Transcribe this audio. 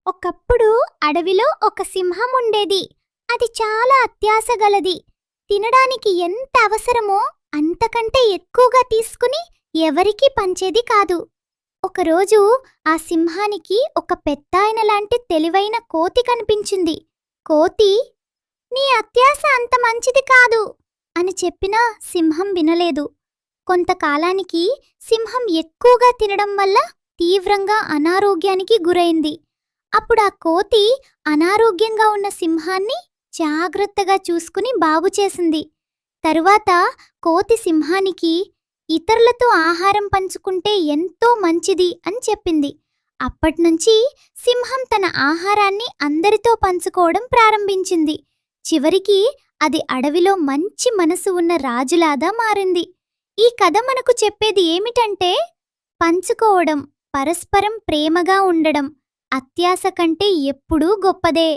ఒకప్పుడు అడవిలో ఒక సింహం ఉండేది. అది చాలా అత్యాశ గలది. తినడానికి ఎంత అవసరమో అంతకంటే ఎక్కువగా తీసుకుని ఎవరికీ పంచేది కాదు. ఒకరోజు ఆ సింహానికి ఒక పెద్దాయన లాంటి తెలివైన కోతి కనిపించింది. కోతి, నీ అత్యాశ అంత మంచిది కాదు అని చెప్పినా సింహం వినలేదు. కొంతకాలానికి సింహం ఎక్కువగా తినడం వల్ల తీవ్రంగా అనారోగ్యానికి గురైంది. అప్పుడా కోతి అనారోగ్యంగా ఉన్న సింహాన్ని జాగ్రత్తగా చూసుకుని బాగు చేసింది. తరువాత కోతి సింహానికి ఇతరులతో ఆహారం పంచుకుంటే ఎంతో మంచిది అని చెప్పింది. అప్పట్నుంచి సింహం తన ఆహారాన్ని అందరితో పంచుకోవడం ప్రారంభించింది. చివరికి అది అడవిలో మంచి మనసు ఉన్న రాజులాగా మారింది. ఈ కథ మనకు చెప్పేది ఏమిటంటే, పంచుకోవడం, పరస్పరం ప్రేమగా ఉండడం అత్యాశ కంటే ఎప్పుడూ గొప్పదే.